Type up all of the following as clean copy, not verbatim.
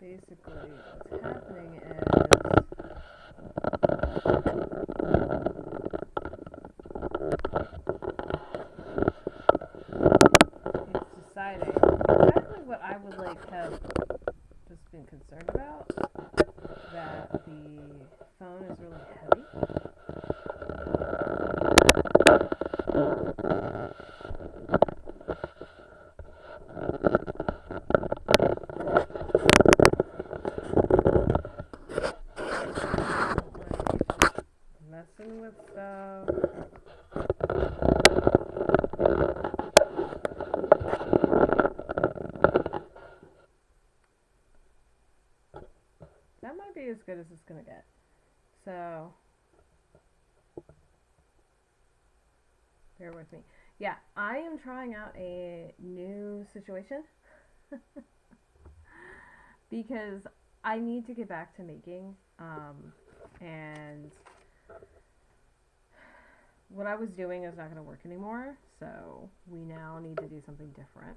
basically what's happening is it's deciding exactly what I would like have just been concerned about, that the phone is really heavy. Messing with stuff. That might be as good as it's gonna get. So, bear with me. Yeah, I am trying out a new situation because I need to get back to making. And what I was doing is not going to work anymore, so we now need to do something different.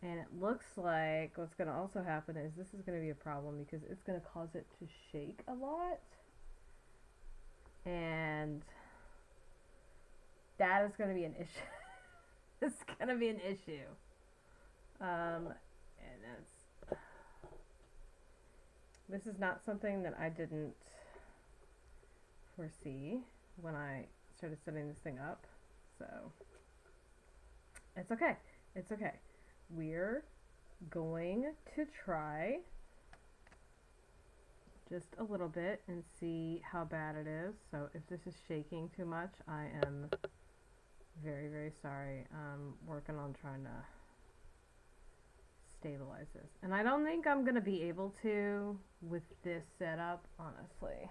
And it looks like what's going to also happen is this is going to be a problem because it's going to cause it to shake a lot. And that is going to be an issue. It's going to be an issue. And this is not something that I didn't foresee when I started setting this thing up. So it's okay. It's okay. We're going to try just a little bit and see how bad it is. So if this is shaking too much, I am very, very sorry. I'm working on trying to stabilize this. And I don't think I'm going to be able to with this setup, honestly.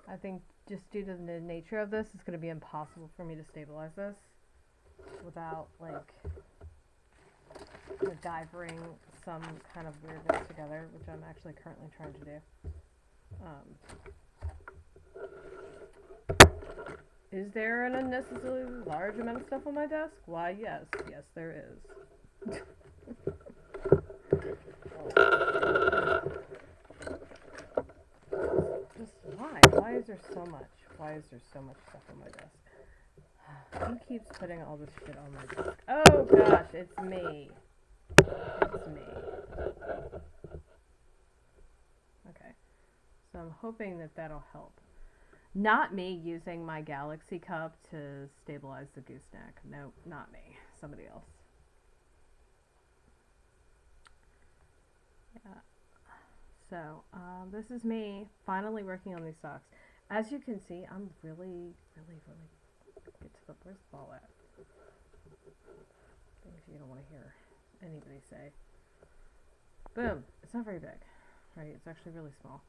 I think just due to the nature of this, it's going to be impossible for me to stabilize this without, like, MacGyvering some kind of weirdness together, which I'm actually currently trying to do. Is there an unnecessarily large amount of stuff on my desk? Why, yes. Yes, there is. Just why? Why is there so much? Why is there so much stuff on my desk? Who keeps putting all this shit on my desk? Oh gosh, it's me. It's me. Okay. So I'm hoping that that'll help. Not me using my Galaxy cup to stabilize the gooseneck. No, not me. Somebody else. Yeah. So, this is me finally working on these socks. As you can see, I'm really get to the, where's the ball at? Things you don't want to hear anybody say. Boom. It's not very big, right? It's actually really small.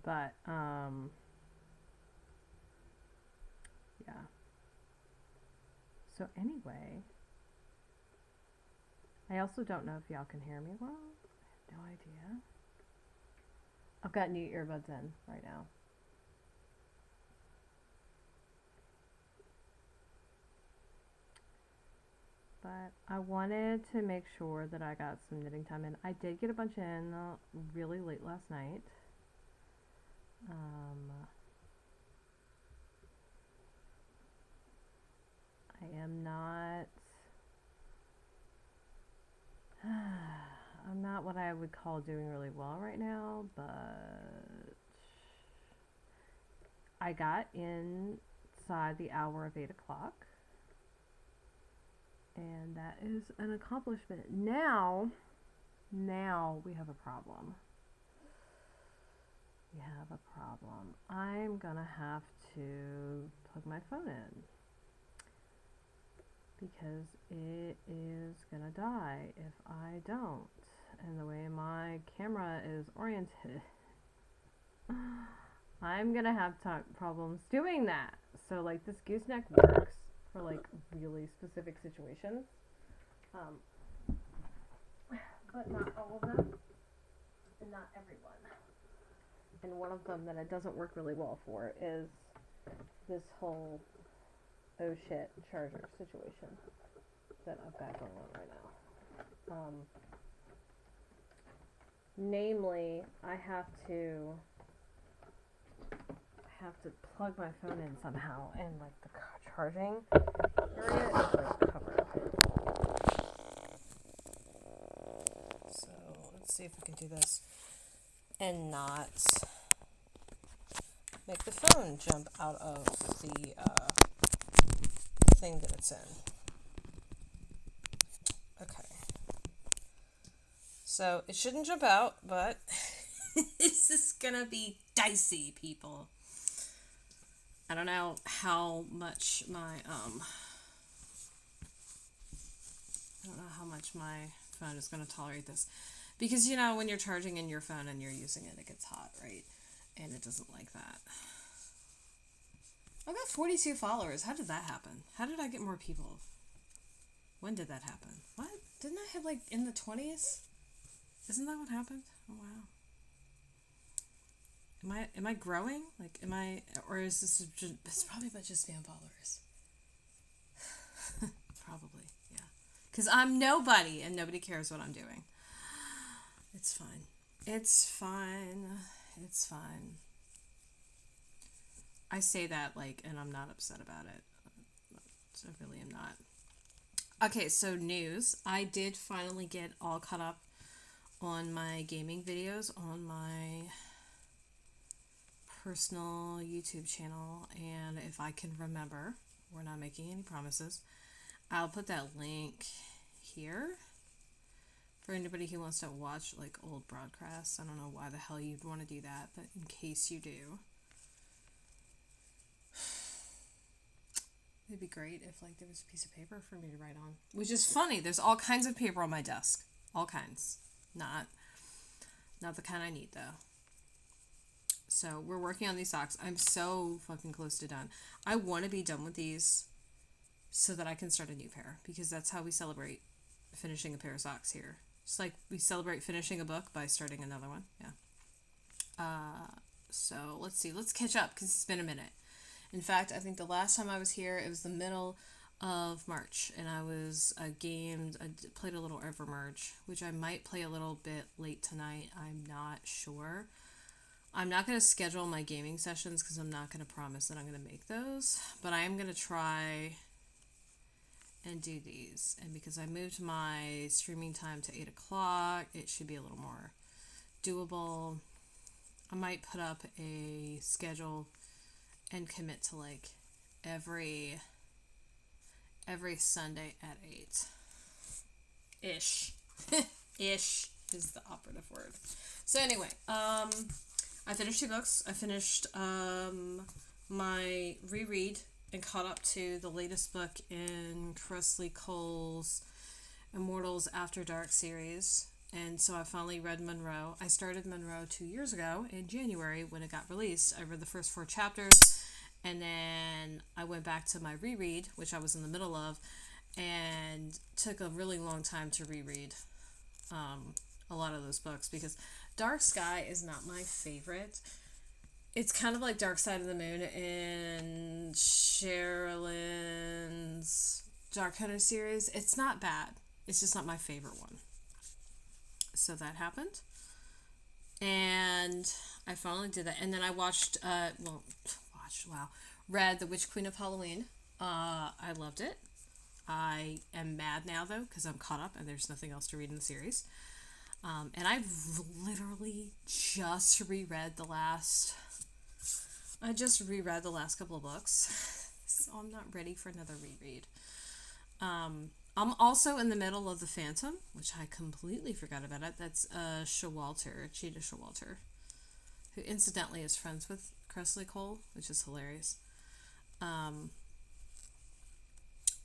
But, yeah. So anyway, I also don't know if y'all can hear me well. I have no idea. I've got new earbuds in right now. But I wanted to make sure that I got some knitting time in. I did get a bunch in really late last night. I am not I'm not what I would call doing really well right now, but I got inside the hour of 8 o'clock, and that is an accomplishment. Now we have a problem. We have a problem. I'm gonna have to plug my phone in because it is gonna die if I don't. And the way my camera is oriented, I'm gonna have problems doing that. So, like, this gooseneck works for, like, really specific situations, but not all of them, and not everyone. And one of them that it doesn't work really well for is this whole oh shit charger situation that I've got going on right now. Namely, I have to plug my phone in somehow, and like the charging area is like covered. So let's see if we can do this and not make the phone jump out of the thing that it's in. Okay. So it shouldn't jump out, but this is gonna be dicey, people. I don't know how much my phone is gonna tolerate this, because you know when you're charging in your phone and you're using it, it gets hot, right? And it doesn't like that. I've got 42 followers. How did that happen? How did I get more people? When did that happen? What? Didn't I have like in the 20s? Isn't that what happened? Oh wow. Am I growing? Like, or is this just, it's probably about just spam followers. Probably, yeah. Because I'm nobody and nobody cares what I'm doing. It's fine. It's fine. It's fine. I say that like, and I'm not upset about it. I really am not. Okay, so news. I did finally get all caught up on my gaming videos on my personal YouTube channel, and if I can remember, we're not making any promises, I'll put that link here for anybody who wants to watch like old broadcasts. I don't know why the hell you'd want to do that, but in case you do, it'd be great if like there was a piece of paper for me to write on, which is funny. There's all kinds of paper on my desk, all kinds. Not the kind I need though. So we're working on these socks. I'm so fucking close to done. I want to be done with these so that I can start a new pair, because that's how we celebrate finishing a pair of socks here. Just like we celebrate finishing a book by starting another one. Yeah. So let's see. Let's catch up because it's been a minute. In fact, I think the last time I was here, it was the middle of March, and I played a little Evermerge, which I might play a little bit late tonight. I'm not sure. I'm not going to schedule my gaming sessions because I'm not going to promise that I'm going to make those, but I am going to try and do these. And because I moved my streaming time to 8 o'clock, it should be a little more doable. I might put up a schedule and commit to like every Sunday at 8. Ish. Ish is the operative word. So anyway, I finished 2 books. I finished my reread and caught up to the latest book in Kresley Cole's Immortals After Dark series. And so I finally read Monroe. I started Monroe 2 years ago in January when it got released. I read the first 4 chapters, and then I went back to my reread, which I was in the middle of, and took a really long time to reread a lot of those books, because Dark Sky is not my favorite. It's kind of like Dark Side of the Moon and Sherilyn's Dark Hunter series. It's not bad. It's just not my favorite one. So that happened. And I finally did that. And then I read The Witch Queen of Halloween. I loved it. I am mad now, though, because I'm caught up and there's nothing else to read in the series. And I've literally just reread the last couple of books, so I'm not ready for another reread. I'm also in the middle of The Phantom, which I completely forgot about it. That's Cheetah Showalter, who incidentally is friends with Kresley Cole, which is hilarious.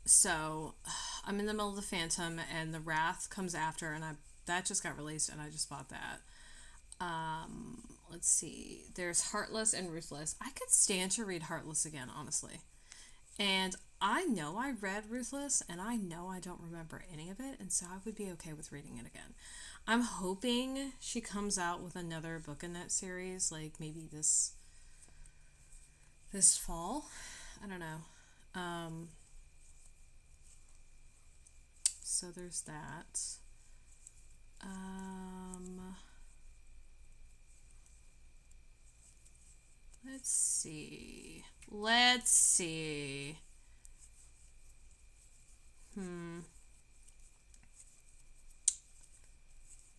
So I'm in the middle of The Phantom, and The Wrath comes after, and that just got released, and I just bought that. Let's see. There's Heartless and Ruthless. I could stand to read Heartless again, honestly. And I know I read Ruthless, and I know I don't remember any of it, and so I would be okay with reading it again. I'm hoping she comes out with another book in that series, like maybe this fall. I don't know. Um, so there's that. Um, let's see. Let's see.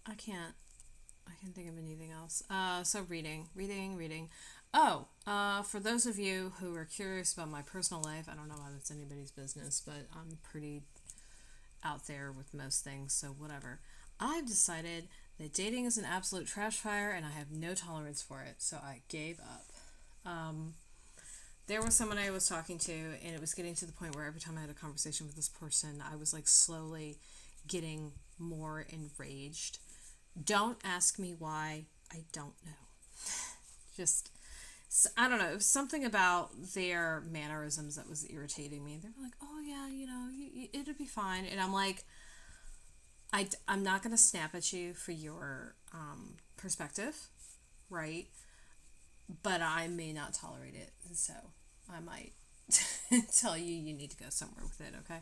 I can't. I can't think of anything else. So reading. Oh, for those of you who are curious about my personal life, I don't know why that's anybody's business, but I'm pretty out there with most things, so whatever. I've decided that dating is an absolute trash fire and I have no tolerance for it, so I gave up. There was someone I was talking to, and it was getting to the point where every time I had a conversation with this person, I was like slowly getting more enraged. Don't ask me why. I don't know. Just, I don't know. It was something about their mannerisms that was irritating me. They were like, oh, yeah, it'll be fine. And I'm like, I'm not going to snap at you for your perspective, right? But I may not tolerate it. So I might tell you need to go somewhere with it, okay?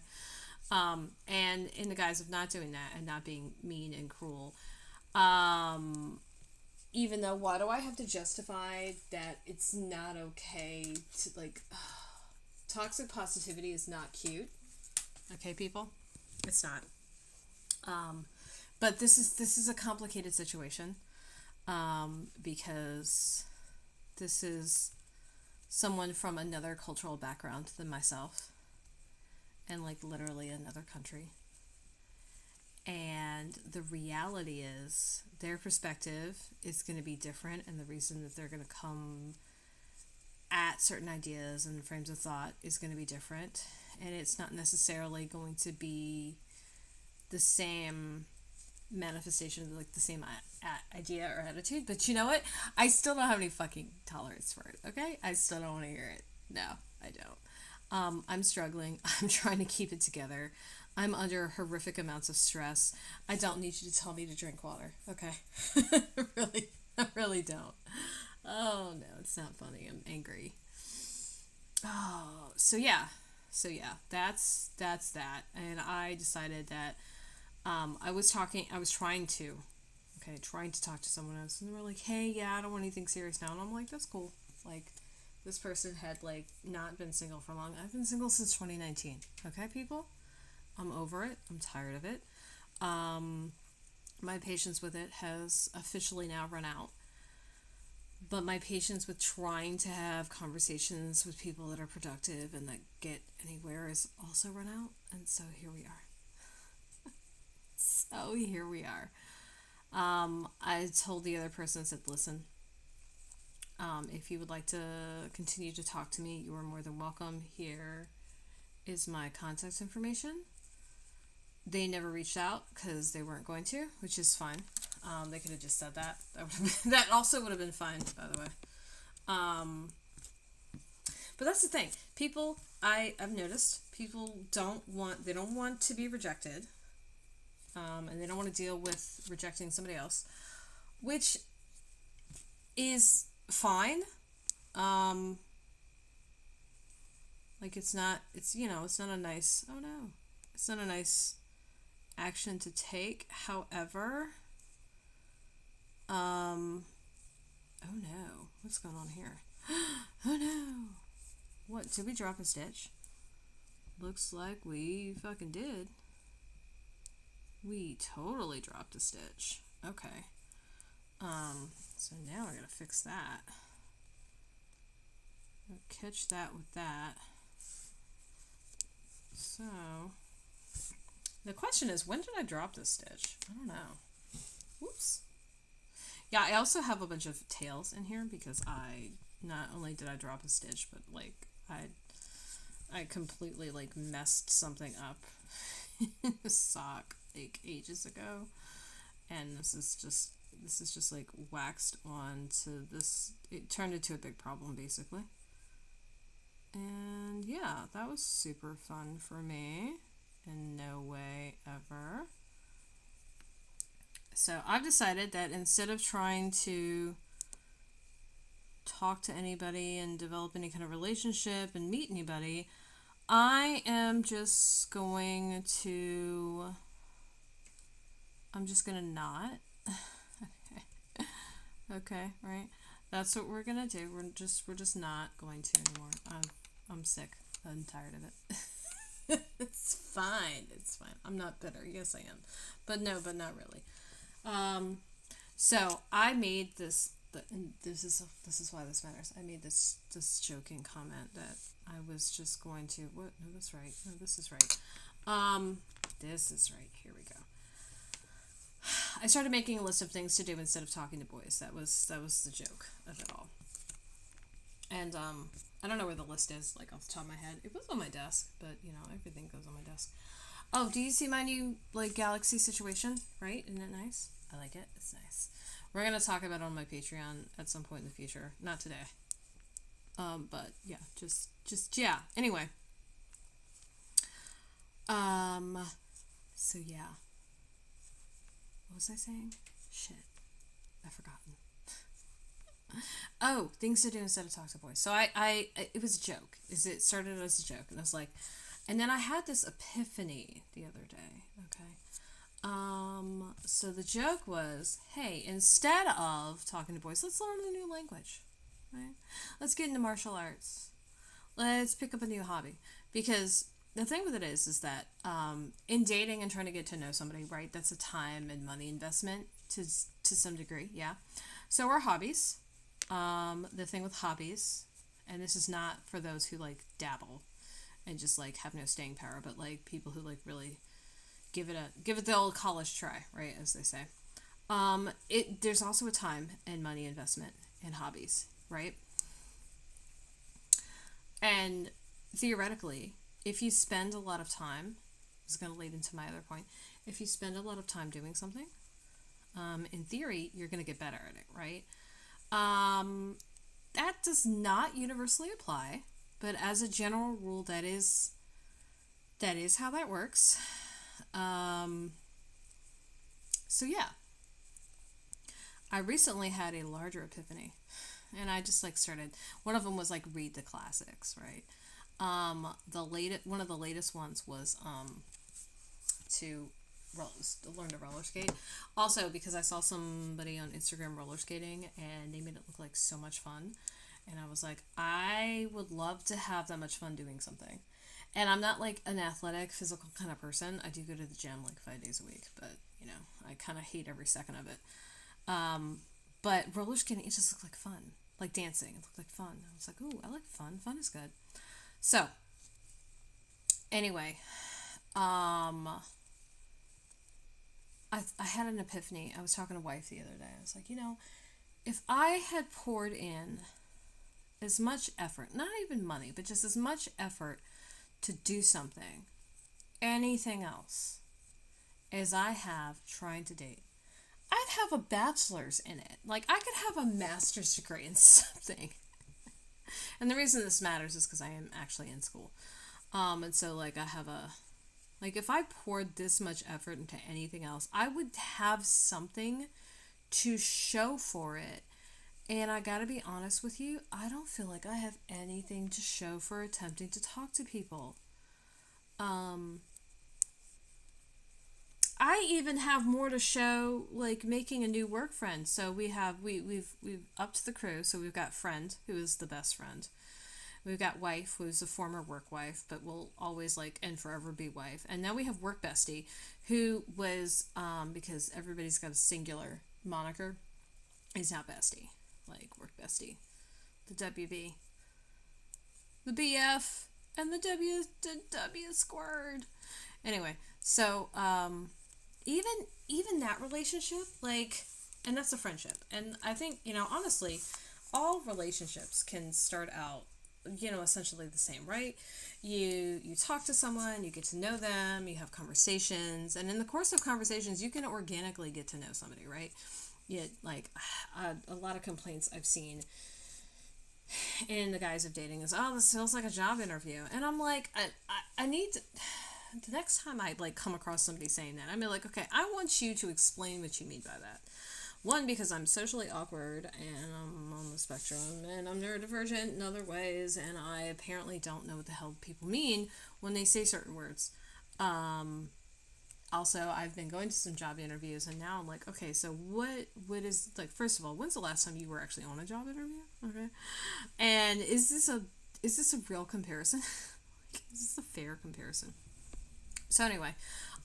And in the guise of not doing that and not being mean and cruel, even though, why do I have to justify that it's not okay to, like, toxic positivity is not cute, okay, people? It's not. But this is a complicated situation, because this is someone from another cultural background than myself, and like literally another country. And the reality is their perspective is going to be different, and the reason that they're going to come at certain ideas and frames of thought is going to be different, and it's not necessarily going to be the same manifestation, like the same idea or attitude. But you know what? I still don't have any fucking tolerance for it, okay? I still don't want to hear it. No, I don't. I'm struggling. I'm trying to keep it together. I'm under horrific amounts of stress. I don't need you to tell me to drink water, okay? I really don't. Oh, no, it's not funny. I'm angry. Oh, so yeah, that's that. And I decided that I was trying to talk to someone else, and they were like, hey, yeah, I don't want anything serious now. And I'm like, that's cool. Like, this person had, like, not been single for long. I've been single since 2019. Okay, people? I'm over it. I'm tired of it. My patience with it has officially now run out. But my patience with trying to have conversations with people that are productive and that get anywhere is also run out. And so here we are. I told the other person, I said, listen, if you would like to continue to talk to me, you are more than welcome. Here is my contact information. They never reached out because they weren't going to, which is fine. They could have just said that. That also would have been fine, by the way. But that's the thing. People, I've noticed, people don't want to be rejected. And they don't want to deal with rejecting somebody else, which is fine. Like, it's not a nice, oh no, it's not a nice action to take. However, oh no, what's going on here? Oh no, what, did we drop a stitch? Looks like we fucking did. We totally dropped a stitch. Okay. So now I gotta fix that. I'll catch that with that. So, the question is, when did I drop this stitch? I don't know. Whoops. Yeah, I also have a bunch of tails in here because not only did I drop a stitch, but like I completely like messed something up in the sock like ages ago, and this is just like waxed onto this. It turned into a big problem basically. And yeah, that was super fun for me in no way ever. So I've decided that instead of trying to talk to anybody and develop any kind of relationship and meet anybody, I am just going to. I'm just gonna not. Okay, right. That's what we're gonna do. We're just not going to anymore. I'm sick. I'm tired of it. It's fine. It's fine. I'm not bitter. Yes, I am, but no, but not really. So I made this. And this is why this matters. I made this joking comment that I was just going to. What? No, that's right. No, this is right. This is right. Here we go. I started making a list of things to do instead of talking to boys. That was the joke of it all. And I don't know where the list is, like off the top of my head. It was on my desk, but everything goes on my desk. Oh, do you see my new like galaxy situation? Right? Isn't it nice? I like it. It's nice. We're gonna talk about it on my Patreon at some point in the future. Not today. But yeah, just yeah. Anyway. So yeah. What was I saying? Shit. I've forgotten. Oh, things to do instead of talk to boys. So it was a joke. It started as a joke, and I was like, and then I had this epiphany the other day. Okay. So the joke was, hey, instead of talking to boys, let's learn a new language, right? Let's get into martial arts. Let's pick up a new hobby, because the thing with it is that in dating and trying to get to know somebody, right? That's a time and money investment to some degree, yeah. So our hobbies. The thing with hobbies, and this is not for those who like dabble and just like have no staying power, but like people who like really give it the old college try, right, as they say. There's also a time and money investment in hobbies, right? And theoretically, if you spend a lot of time, this is going to lead into my other point. If you spend a lot of time doing something, in theory, you're going to get better at it, right? That does not universally apply, but as a general rule, that is how that works. So yeah, I recently had a larger epiphany, and I just like started. One of them was like read the classics, right? One of the latest ones was to learn to roller skate. Also, because I saw somebody on Instagram roller skating and they made it look like so much fun. And I was like, I would love to have that much fun doing something. And I'm not like an athletic, physical kind of person. I do go to the gym like 5 days a week, but I kind of hate every second of it. But roller skating, it just looked like fun. Like dancing, it looked like fun. I was like, ooh, I like fun. Fun is good. So, anyway, I had an epiphany. I was talking to wife the other day. I was like, if I had poured in as much effort, not even money, but just as much effort to do something, anything else, as I have trying to date, I'd have a bachelor's in it. Like, I could have a master's degree in something. And the reason this matters is because I am actually in school. And so, like, I have like, if I poured this much effort into anything else, I would have something to show for it. And I gotta be honest with you, I don't feel like I have anything to show for attempting to talk to people. I even have more to show, like making a new work friend. So we've upped the crew. So we've got friend, who is the best friend. We've got wife, who's a former work wife, but will always like and forever be wife. And now we have work bestie, who was because everybody's got a singular moniker, is now bestie, like work bestie, the WB, the BF, and the W squared. Anyway, so even that relationship, like, and that's a friendship. And I think, honestly, all relationships can start out, essentially the same, right? You talk to someone, you get to know them, you have conversations, and in the course of conversations, you can organically get to know somebody, right? Yet, like, a lot of complaints I've seen in the guise of dating is, oh, this feels like a job interview. And I'm like, I need to, the next time I, like, come across somebody saying that, I'm like, okay, I want you to explain what you mean by that. One, because I'm socially awkward and I'm on the spectrum and I'm neurodivergent in other ways, and I apparently don't know what the hell people mean when they say certain words. Also, I've been going to some job interviews, and now I'm like, okay, so what is, like, first of all, when's the last time you were actually on a job interview? Okay. And is this a real comparison? Like, is this a fair comparison? So anyway,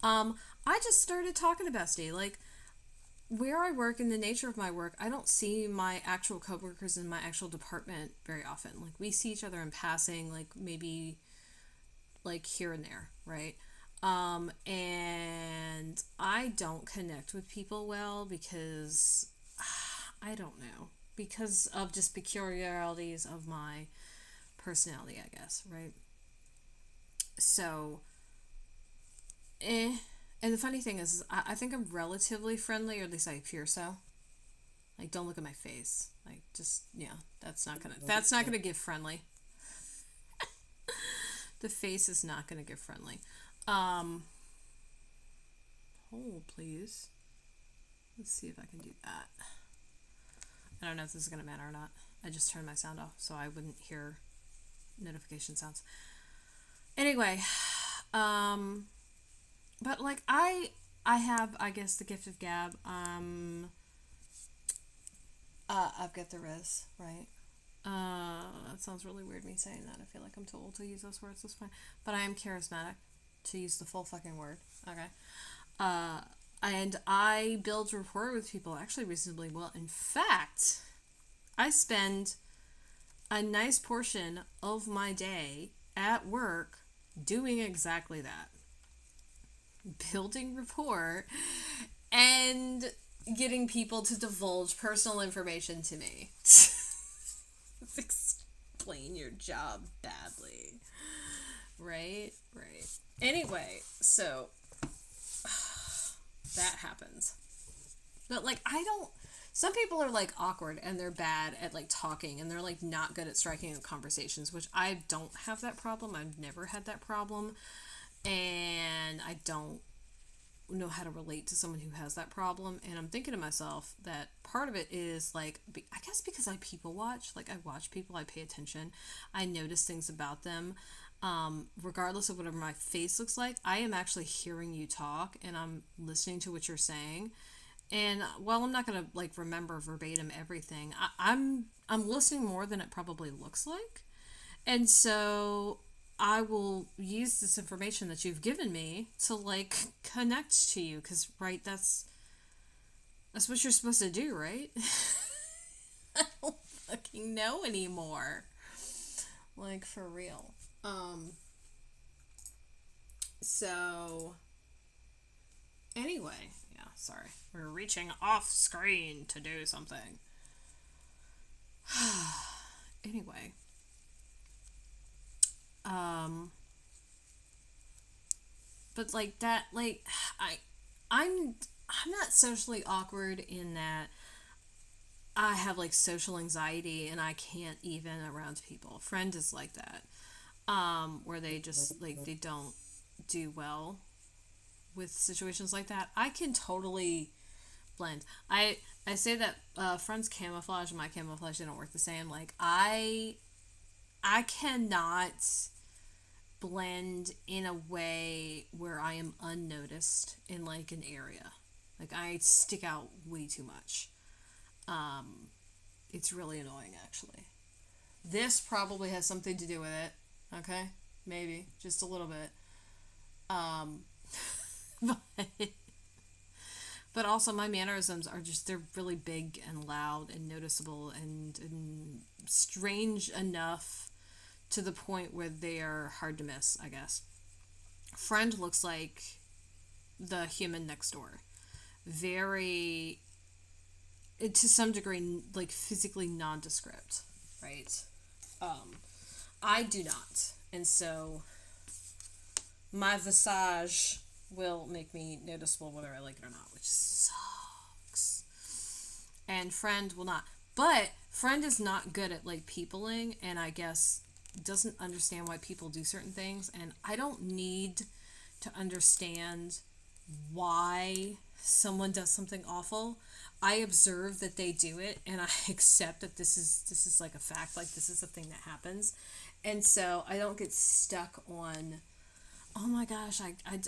I just started talking to Bestie. Like, where I work and the nature of my work, I don't see my actual coworkers in my actual department very often. Like, we see each other in passing, like, maybe, like, here and there, right? And I don't connect with people well because I don't know, because of just peculiarities of my personality, I guess, right? So, and the funny thing is, I think I'm relatively friendly, or at least I appear so. Like, don't look at my face. Like, just, yeah, that's not gonna give friendly. The face is not gonna give friendly. Hold, please. Let's see if I can do that. I don't know if this is gonna matter or not. I just turned my sound off so I wouldn't hear notification sounds. Anyway, but like I have, I guess, the gift of gab. I've got the rizz, right? That sounds really weird me saying that. I feel like I'm too old to use those words. That's fine. But I am charismatic, to use the full fucking word. Okay. And I build rapport with people actually reasonably well. In fact, I spend a nice portion of my day at work doing exactly that. Building rapport and getting people to divulge personal information to me. Explain your job badly. Right? Right. Anyway, so that happens. But like, I don't, some people are like awkward and they're bad at like talking and they're like not good at striking up conversations, which I don't have that problem. I've never had that problem. And I don't know how to relate to someone who has that problem. And I'm thinking to myself that part of it is like, I guess because I people watch, like I watch people, I pay attention, I notice things about them. Regardless of whatever my face looks like, I am actually hearing you talk and I'm listening to what you're saying. And while I'm not gonna like remember verbatim everything, I'm listening more than it probably looks like. And so I will use this information that you've given me to like connect to you, because right, that's what you're supposed to do, right? I don't fucking know anymore. Like, for real. So anyway, yeah, sorry. We're reaching off screen to do something. Anyway. But like that, like I'm not socially awkward in that I have like social anxiety and I can't even around people. Friend is like that. Where they just like they don't do well with situations like that. I can totally blend. I say that friends camouflage and my camouflage, they don't work the same. Like I cannot blend in a way where I am unnoticed in like an area. Like I stick out way too much. It's really annoying actually. This probably has something to do with it. Okay? Maybe. Just a little bit. But, but also my mannerisms are just, they're really big and loud and noticeable and strange enough to the point where they are hard to miss, I guess. Friend looks like the human next door. Very, to some degree, like physically nondescript, right? I do not. And so my visage will make me noticeable whether I like it or not, which sucks. And friend will not. But friend is not good at like peopling, and I guess doesn't understand why people do certain things, and I don't need to understand why someone does something awful. I observe that they do it, and I accept that this is like a fact, like this is a thing that happens. And so I don't get stuck on, oh my gosh,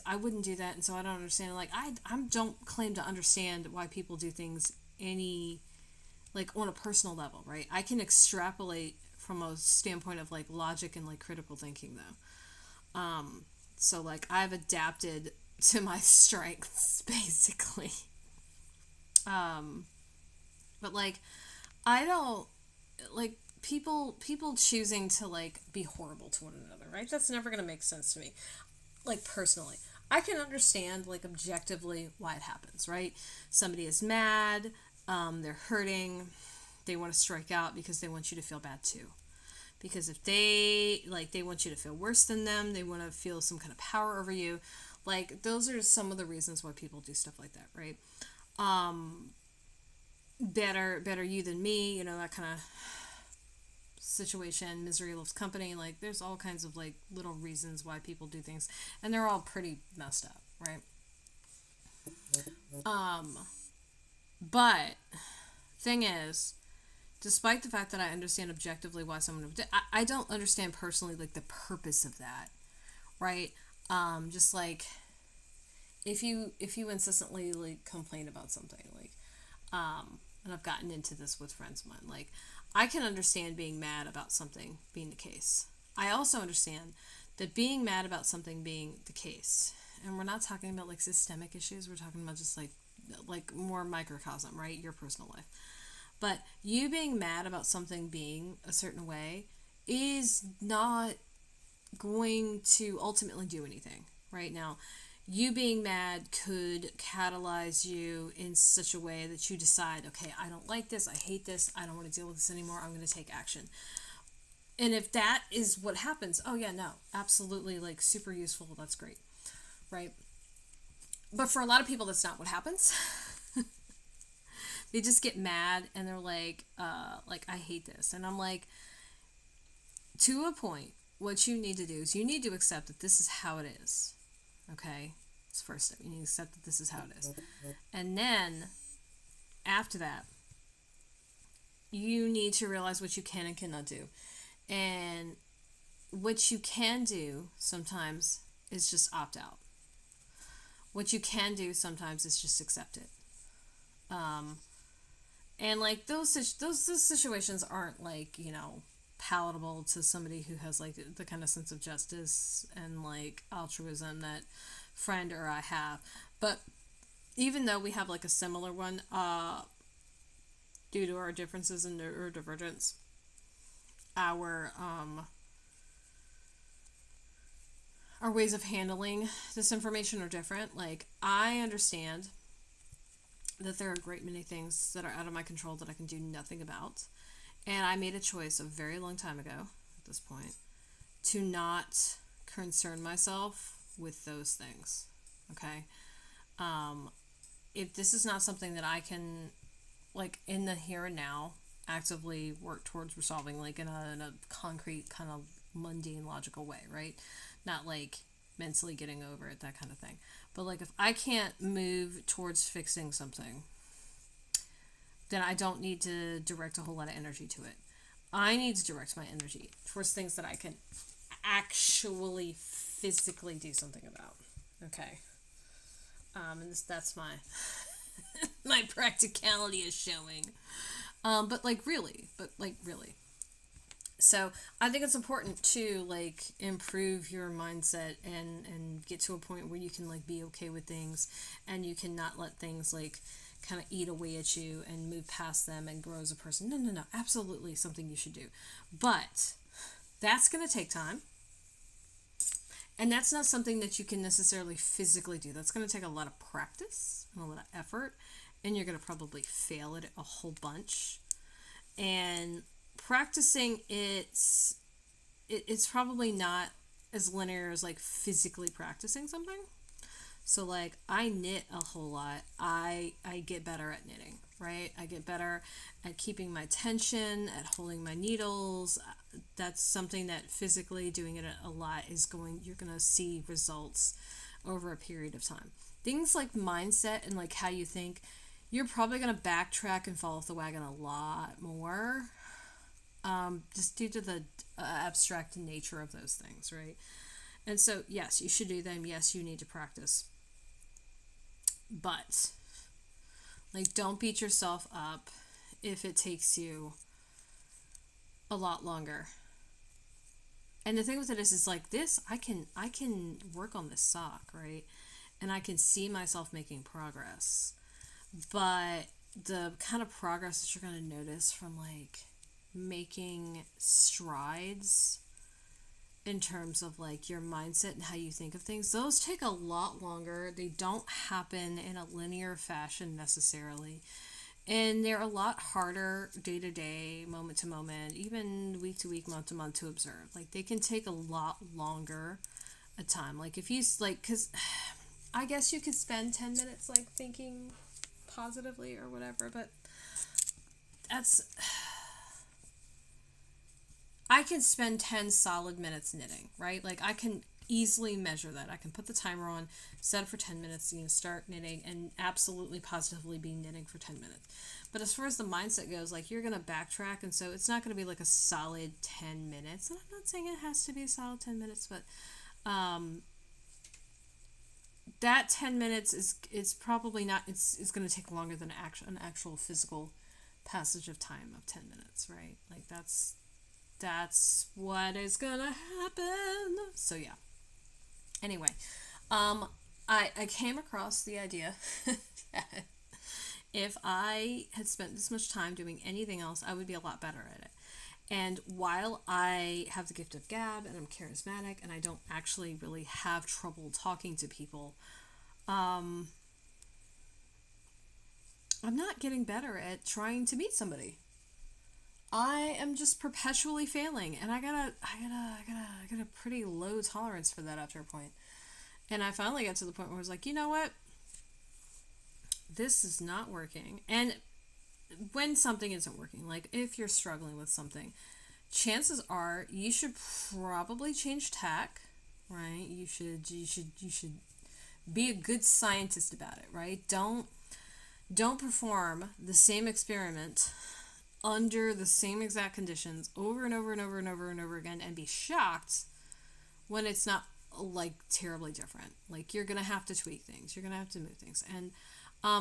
I wouldn't do that, and so I don't understand. Like I don't claim to understand why people do things any, like on a personal level, right? I can extrapolate from a standpoint of like logic and like critical thinking though. So like I've adapted to my strengths basically. Um, but like I don't like people choosing to like be horrible to one another, right? That's never going to make sense to me. Like personally, I can understand like objectively why it happens, right? Somebody is mad, they're hurting, they want to strike out because they want you to feel bad too. Because if they want you to feel worse than them, they want to feel some kind of power over you. Like those are some of the reasons why people do stuff like that, right? Um, better you than me, that kind of situation. Misery loves company. Like there's all kinds of like little reasons why people do things, and they're all pretty messed up, right? Um, but thing is, despite the fact that I understand objectively why someone would I don't understand personally like the purpose of that, right? Just like if you insistently like complain about something, like and I've gotten into this with friends of mine, like I can understand being mad about something being the case. I also understand that being mad about something being the case, and we're not talking about like systemic issues, we're talking about just like more microcosm, right? Your personal life. But you being mad about something being a certain way is not going to ultimately do anything. Right now, you being mad could catalyze you in such a way that you decide, okay, I don't like this, I hate this, I don't want to deal with this anymore, I'm going to take action. And if that is what happens, oh yeah, no, absolutely, like super useful, that's great, right? But for a lot of people, that's not what happens. They just get mad and they're like I hate this. And I'm like, to a point, what you need to do is you need to accept that this is how it is. Okay? It's the first step. You need to accept that this is how it is. And then, after that, you need to realize what you can and cannot do. And what you can do sometimes is just opt out. What you can do sometimes is just accept it. Um, and like those situations aren't like palatable to somebody who has like the kind of sense of justice and like altruism that friend or I have. But even though we have like a similar one, due to our differences and or divergence, our our ways of handling this information are different. Like I understand that there are a great many things that are out of my control that I can do nothing about. And I made a choice a very long time ago at this point to not concern myself with those things. Okay? Um, if this is not something that I can, like, in the here and now, actively work towards resolving, like, in a concrete, kind of mundane, logical way, right? Not like mentally getting over it, that kind of thing. But, like, if I can't move towards fixing something, then I don't need to direct a whole lot of energy to it. I need to direct my energy towards things that I can actually physically do something about. Okay. And that's my my practicality is showing. But really. So I think it's important to like improve your mindset and get to a point where you can like be okay with things and you cannot let things like kind of eat away at you and move past them and grow as a person. No. Absolutely something you should do. But that's going to take time. And that's not something that you can necessarily physically do. That's going to take a lot of practice and a lot of effort. And you're going to probably fail at it a whole bunch. And practicing it's probably not as linear as like physically practicing something. So like I knit a whole lot. I get better at knitting, right? I get better at keeping my tension, at holding my needles. That's something that physically doing it a lot is you're going to see results over a period of time. things like mindset and like how you think, you're probably going to backtrack and fall off the wagon a lot more, just due to the abstract nature of those things, right? And so, yes, you should do them. Yes, you need to practice. But, like, don't beat yourself up if it takes you a lot longer. And the thing with it is like this, I can work on this sock, right? And I can see myself making progress. But the kind of progress that you're going to notice from like making strides in terms of like your mindset and how you think of things, those take a lot longer. They don't happen in a linear fashion necessarily. And they're a lot harder day to day, moment to moment, even week to week, month to month to observe. Like they can take a lot longer a time. Like if you like, because I guess you could spend 10 minutes like thinking positively or whatever, but that's, I can spend 10 solid minutes knitting, right? Like I can easily measure that. I can put the timer on, set it for 10 minutes, start knitting and absolutely positively be knitting for 10 minutes. But as far as the mindset goes, like you're going to backtrack, and so it's not going to be like a solid 10 minutes. And I'm not saying it has to be a solid 10 minutes, but that 10 minutes is probably not, it's going to take longer than an actual physical passage of time of 10 minutes, right? Like that's what is going to happen. So yeah. Anyway, I came across the idea that if I had spent this much time doing anything else, I would be a lot better at it. And while I have the gift of gab and I'm charismatic and I don't actually really have trouble talking to people, I'm not getting better at trying to meet somebody. I am just perpetually failing, and I got a pretty low tolerance for that after a point. And I finally got to the point where I was like, you know what? This is not working. And when something isn't working, like if you're struggling with something, chances are you should probably change tack, right? You should be a good scientist about it, right? Don't perform the same experiment under the same exact conditions over and over and over and over and over again and be shocked when it's not like terribly different. Like you're gonna have to tweak things, you're gonna have to move things, and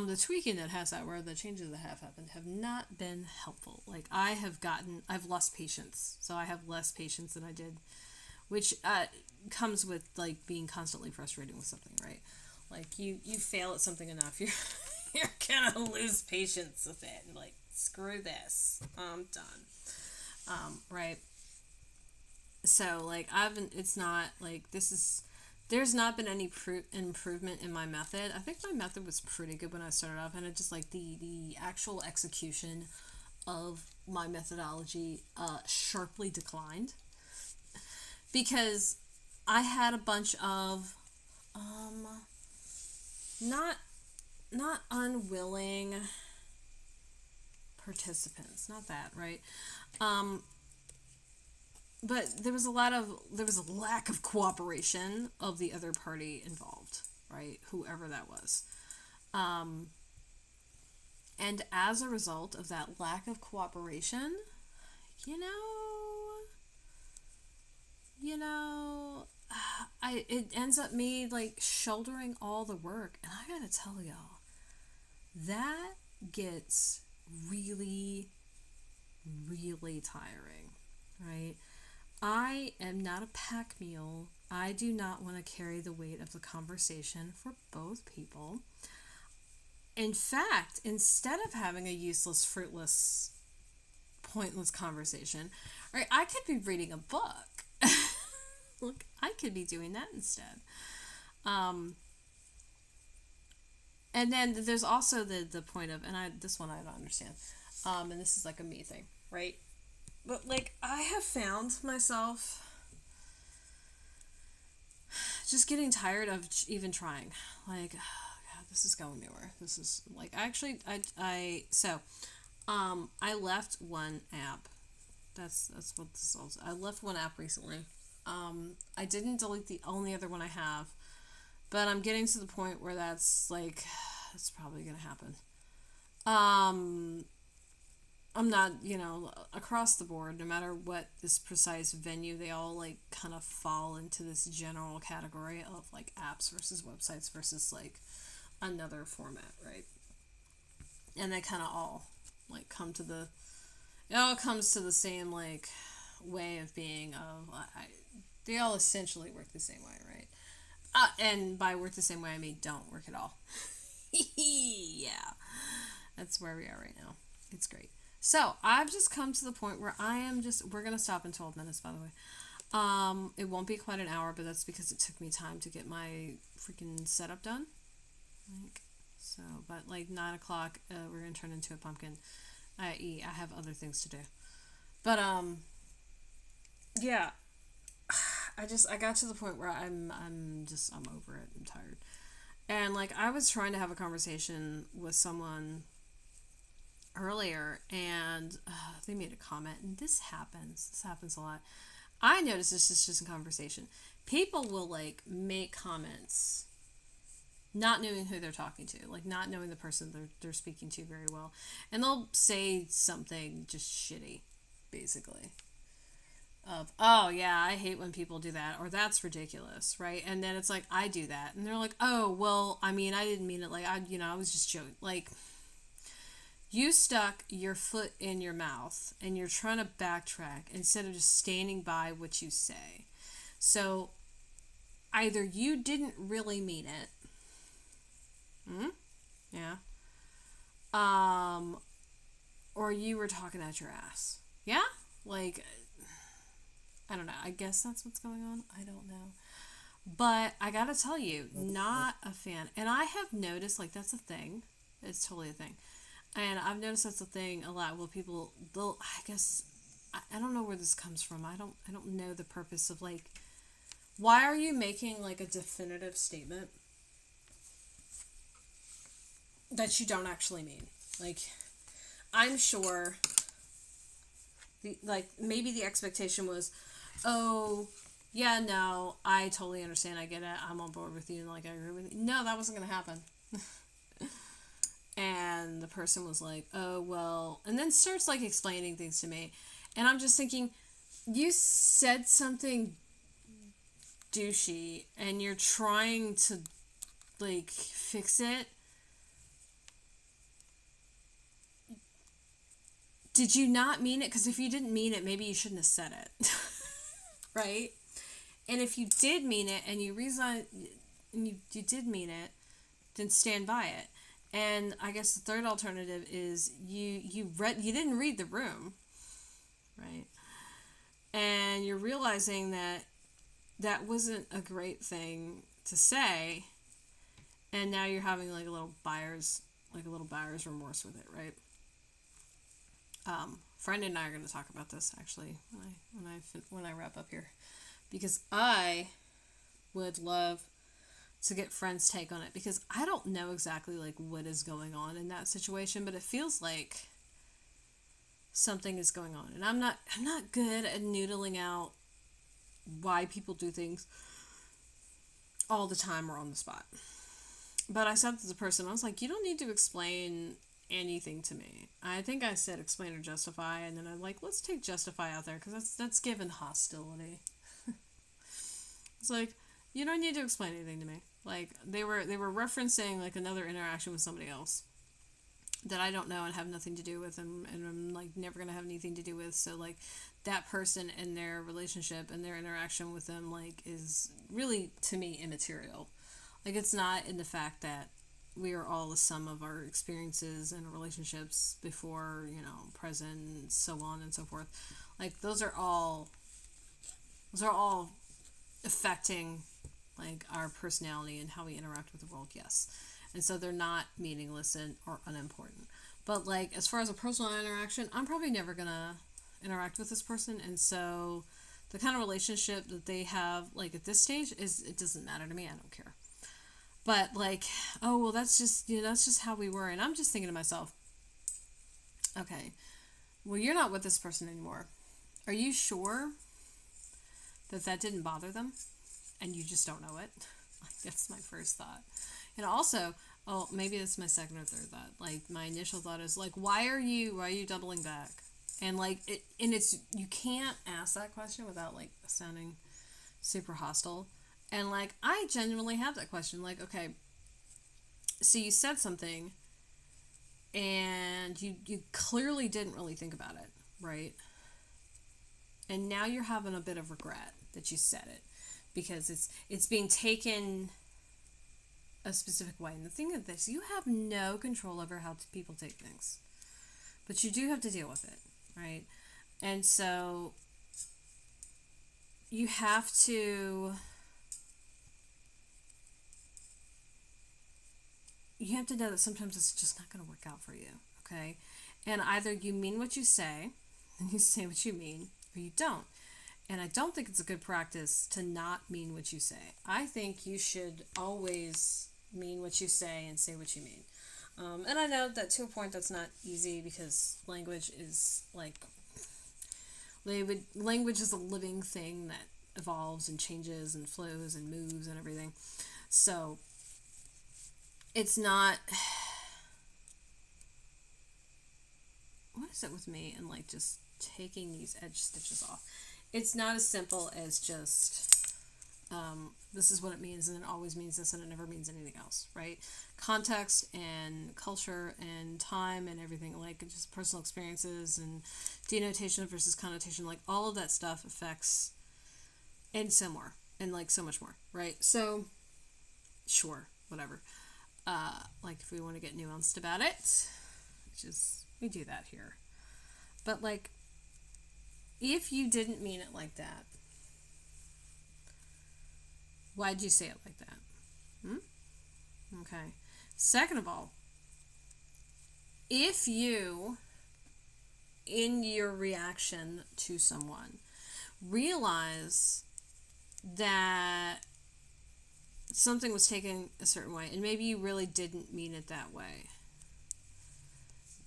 the tweaking that has that where the changes that have happened have not been helpful. Like I've lost patience, so I have less patience than I did, which comes with like being constantly frustrated with something, right? Like you fail at something enough, you're gonna lose patience with it, and like screw this, I'm done. Right. So like it's not like there's not been any improvement in my method. I think my method was pretty good when I started off, and it just like the actual execution of my methodology sharply declined because I had a bunch of not unwilling participants, not that, right? But there was a lack of cooperation of the other party involved, right? Whoever that was. And as a result of that lack of cooperation, you know, it ends up me like shouldering all the work, and I gotta tell y'all, that gets really, really tiring, right? I am not a pack mule. I do not want to carry the weight of the conversation for both people. In fact, instead of having a useless, fruitless, pointless conversation, right, I could be reading a book. Look, I could be doing that instead. And then there's also the point of, and this one I don't understand, and this is like a me thing, right? But like I have found myself just getting tired of even trying. Like, oh God, this is going nowhere. This is like actually I left one app. That's what this is. I left one app recently. I didn't delete the only other one I have. But I'm getting to the point where that's like, that's probably going to happen. Um, I'm not, across the board, no matter what this precise venue, they all like kind of fall into this general category of like apps versus websites versus like another format, right? And they kind of all like it all comes to the same like way of being of, they all essentially work the same way, right? And by work the same way, I mean don't work at all. Yeah, that's where we are right now. It's great. So I've just come to the point where we're going to stop in 12 minutes, by the way. It won't be quite an hour, but that's because it took me time to get my freaking setup done. Like, so, but like 9 o'clock, we're going to turn into a pumpkin. I have other things to do. But, yeah, I got to the point where I'm over it. I'm tired. And like, I was trying to have a conversation with someone earlier, and they made a comment, and this happens a lot. I notice this is just in conversation. People will like make comments not knowing who they're talking to, like not knowing the person they're speaking to very well, and they'll say something just shitty, basically, of, oh yeah, I hate when people do that, or that's ridiculous, right? And then it's like, I do that, and they're like, oh well, I mean, I didn't mean it, like, I was just joking. Like, you stuck your foot in your mouth and you're trying to backtrack instead of just standing by what you say. So either you didn't really mean it. Yeah. Or you were talking out your ass. Yeah? Like, I don't know. I guess that's what's going on. I don't know. But I gotta tell you, not a fan. And I have noticed, like, that's a thing. It's totally a thing. And I've noticed that's a thing a lot. Well, people, I guess, I don't know where this comes from. I don't know the purpose of, like, why are you making, like, a definitive statement that you don't actually mean? Like, I'm sure, maybe the expectation was, oh, yeah, no, I totally understand, I get it, I'm on board with you, and, like, I agree with you. No, that wasn't going to happen. And the person was like, oh, well, and then starts, like, explaining things to me. And I'm just thinking, you said something douchey, and you're trying to, like, fix it. Did you not mean it? Because if you didn't mean it, maybe you shouldn't have said it. Right? And if you did mean it, and you did mean it, then stand by it. And I guess the third alternative is you didn't read the room, right? And you're realizing that wasn't a great thing to say, and now you're having like a little buyer's remorse with it, right? Friend and I are going to talk about this actually when I wrap up here, because I would love to get friends' take on it, because I don't know exactly like what is going on in that situation, but it feels like something is going on, and I'm not good at noodling out why people do things all the time or on the spot. But I said to the person, I was like, you don't need to explain anything to me. I think I said explain or justify, and then I'm like, let's take justify out there, because that's given hostility. It's like, you don't need to explain anything to me. Like, they were referencing like another interaction with somebody else that I don't know and have nothing to do with, and I'm like never gonna have anything to do with. So like, that person and their relationship and their interaction with them like is really, to me, immaterial. Like, it's not in the fact that we are all the sum of our experiences and relationships before, present, so on and so forth. Like, those are all affecting like our personality and how we interact with the world, yes. And so they're not meaningless or unimportant. But like, as far as a personal interaction, I'm probably never gonna interact with this person, and so the kind of relationship that they have like at this stage it doesn't matter to me. I don't care. But like, oh well, that's just how we were, and I'm just thinking to myself, okay, well, you're not with this person anymore. Are you sure that didn't bother them, and you just don't know it? Like, that's my first thought. And also, oh, maybe it's my second or third thought. Like, my initial thought is like, why are you doubling back? And like it's you can't ask that question without like sounding super hostile. And like I genuinely have that question. Like, okay, so you said something and you clearly didn't really think about it, right? And now you're having a bit of regret that you said it because it's being taken a specific way. And the thing of this, you have no control over how people take things, but you do have to deal with it, right? And so you have to know that sometimes it's just not going to work out for you, okay? And either you mean what you say, and you say what you mean, or you don't. And I don't think it's a good practice to not mean what you say. I think you should always mean what you say and say what you mean. And I know that to a point that's not easy because language is like language is a living thing that evolves and changes and flows and moves and everything. So it's not. What is it with me and like just taking these edge stitches off? It's not as simple as just this is what it means and it always means this and it never means anything else, right? Context and culture and time and everything, like just personal experiences and denotation versus connotation, like all of that stuff affects and so more and like so much more, right? So sure, whatever. Like if we want to get nuanced about it, which is we do that here. But like if you didn't mean it like that, why'd you say it like that? Okay. Second of all, if you, in your reaction to someone, realize that something was taken a certain way, and maybe you really didn't mean it that way,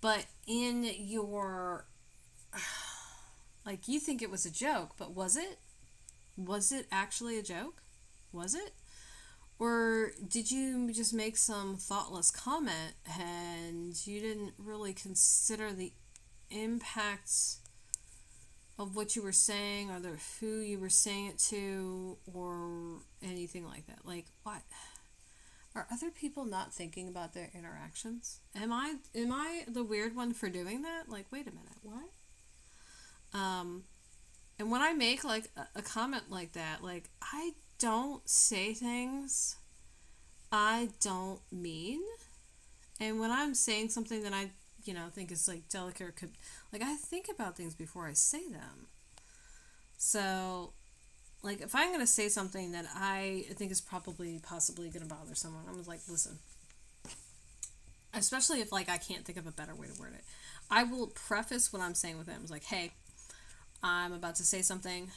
but in your, like, you think it was a joke, but was it? Was it actually a joke? Was it? Or did you just make some thoughtless comment and you didn't really consider the impacts of what you were saying or who you were saying it to or anything like that? Like, what? Are other people not thinking about their interactions? Am I the weird one for doing that? Like, wait a minute, what? And when I make like a comment like that, like I don't say things I don't mean. And when I'm saying something that I, think is like delicate or could, like I think about things before I say them. So, like if I'm going to say something that I think is possibly going to bother someone, I'm like, listen. Especially if like I can't think of a better way to word it. I will preface what I'm saying with them. It's like, hey, I'm about to say something.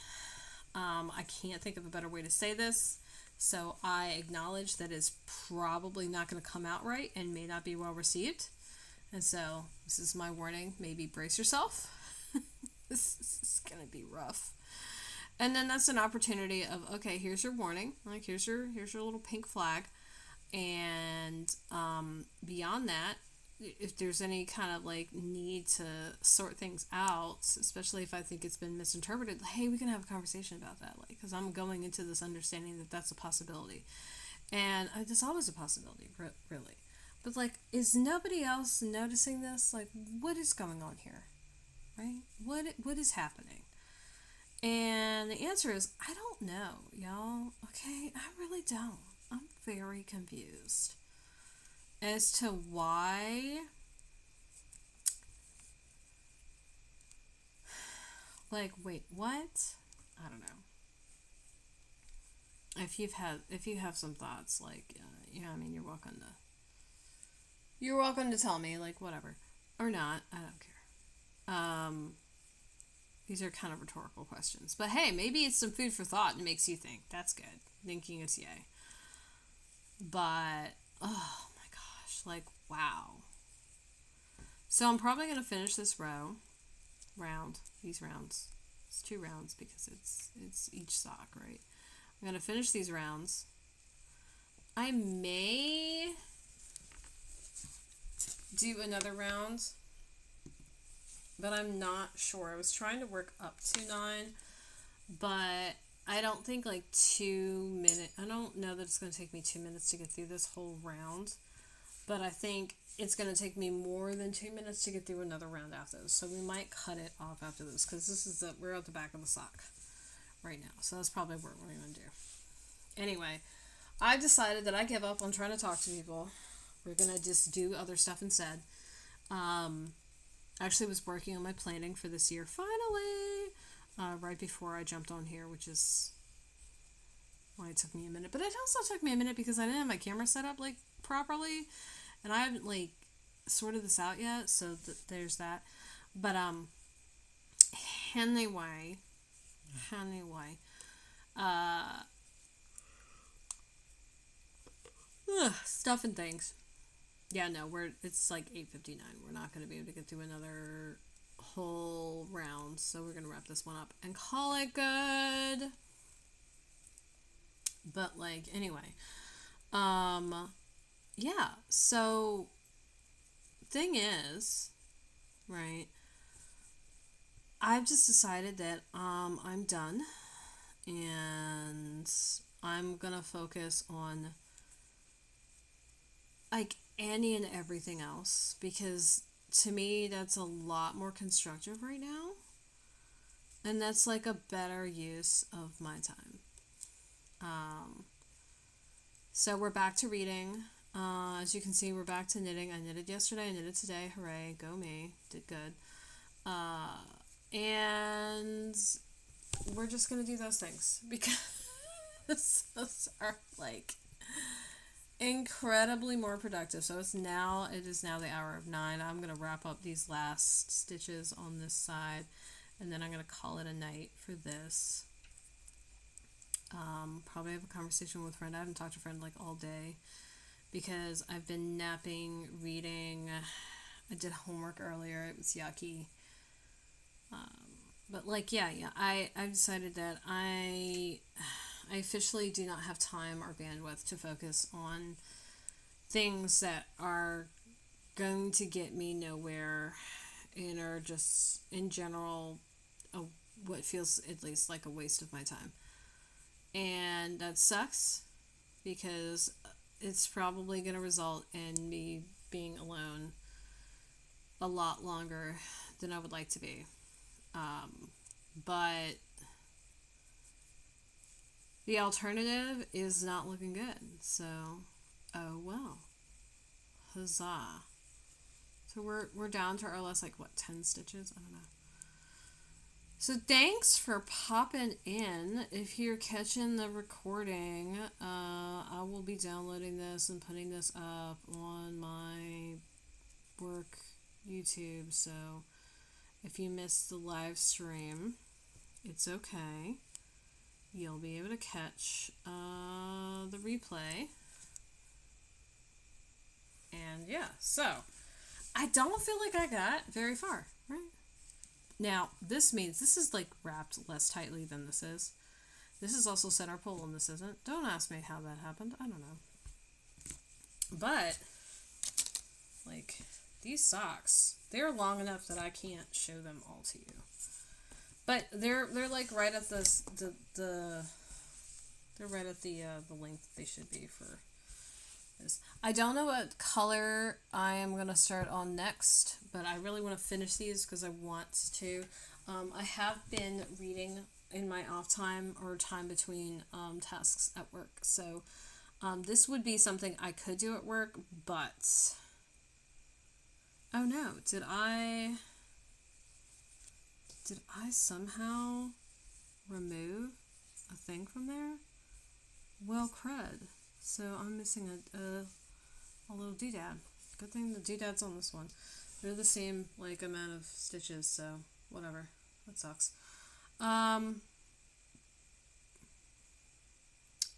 I can't think of a better way to say this. So I acknowledge that it's probably not going to come out right and may not be well received. And so this is my warning. Maybe brace yourself. This is going to be rough. And then that's an opportunity of, okay, here's your warning. Like here's your little pink flag. And beyond that, if there's any kind of like need to sort things out, especially if I think it's been misinterpreted, hey, we can have a conversation about that, like, because I'm going into this understanding that that's a possibility, and there's always a possibility, really. But like, is nobody else noticing this? Like, what is going on here, right? What is happening? And the answer is, I don't know, y'all. Okay, I really don't. I'm very confused as to why, like, wait, what? I don't know. If you have some thoughts, like, I mean, you're welcome to tell me, like, whatever, or not. I don't care. These are kind of rhetorical questions, but hey, maybe it's some food for thought and makes you think. That's good. Thinking is yay. But oh my gosh, like wow. So I'm probably gonna finish this these rounds. It's 2 rounds because it's each sock, right? I'm gonna finish these rounds, I may do another round, but I'm not sure. I was trying to work up to 9, but I don't think like 2 minutes. I don't know that it's going to take me 2 minutes to get through this whole round, but I think it's going to take me more than 2 minutes to get through another round after this. So we might cut it off after this because we're at the back of the sock right now. So that's probably what we're going to do. Anyway, I've decided that I give up on trying to talk to people. We're going to just do other stuff instead. Actually was working on my planning for this year finally, right before I jumped on here, which is why it took me a minute. But it also took me a minute because I didn't have my camera set up like properly, and I haven't like sorted this out yet, so there's that. But anyway, stuff and things. Yeah, no, it's like 8:59. We're not going to be able to get through another whole round, so we're going to wrap this one up and call it good. But like anyway, yeah. So thing is, right? I've just decided that I'm done, and I'm gonna focus on like any and everything else, because to me that's a lot more constructive right now, and that's like a better use of my time. So we're back to reading. As you can see, we're back to knitting. I knitted yesterday, I knitted today. Hooray, go me. Did good. And we're just gonna do those things because those are like incredibly more productive. So it is now the hour of 9. I'm gonna wrap up these last stitches on this side, and then I'm gonna call it a night for this. Probably have a conversation with a friend. I haven't talked to a friend like all day because I've been napping, reading. I did homework earlier. It was yucky. But like, yeah, I've decided that I officially do not have time or bandwidth to focus on things that are going to get me nowhere and are just, in general, what feels at least like a waste of my time. And that sucks because it's probably going to result in me being alone a lot longer than I would like to be. But the alternative is not looking good. So, oh well. Huzzah. So we're down to our last, like, what, 10 stitches? I don't know. So thanks for popping in. If you're catching the recording, I will be downloading this and putting this up on my work YouTube. So if you missed the live stream, it's okay. You'll be able to catch the replay. And yeah, so I don't feel like I got very far, right? Now, this means this is like wrapped less tightly than this is. This is also center pull and this isn't. Don't ask me how that happened. I don't know. But, like, these socks, they're long enough that I can't show them all to you. But they're like right at they're right at the length they should be for this. I don't know what color I am going to start on next, but I really want to finish these because I want to. I have been reading in my off time or time between tasks at work. So this would be something I could do at work, but oh no, did I somehow remove a thing from there? Well, crud. So I'm missing a little doodad. Good thing the doodad's on this one. They're the same like amount of stitches, so whatever. That sucks.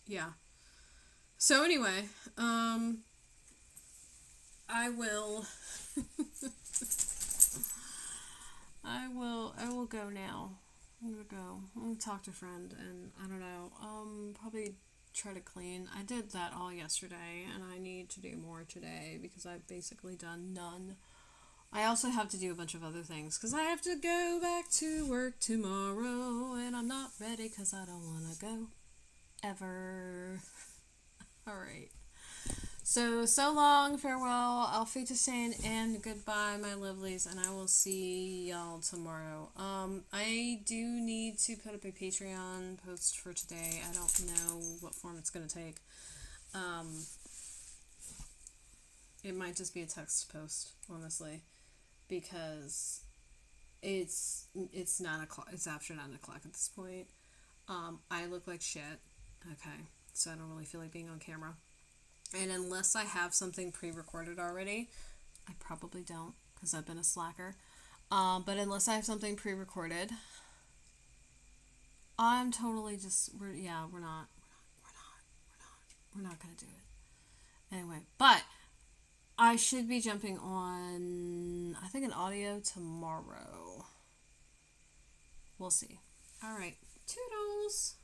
Yeah. So anyway, I will I will go now. I'm gonna go. I'm gonna talk to a friend, and I don't know, probably try to clean. I did that all yesterday, and I need to do more today because I've basically done none. I also have to do a bunch of other things because I have to go back to work tomorrow, and I'm not ready because I don't want to go ever. Alright. So long, farewell, auf Wiedersehen, and goodbye, my lovelies, and I will see y'all tomorrow. I do need to put up a Patreon post for today. I don't know what form it's going to take. It might just be a text post, honestly, because it's 9 o'clock. It's after 9 o'clock at this point. I look like shit. Okay, so I don't really feel like being on camera. And unless I have something pre-recorded already, I probably don't because I've been a slacker. But unless I have something pre-recorded, I'm totally just we're not gonna do it anyway. But I should be jumping on, I think, an audio tomorrow. We'll see. All right, toodles.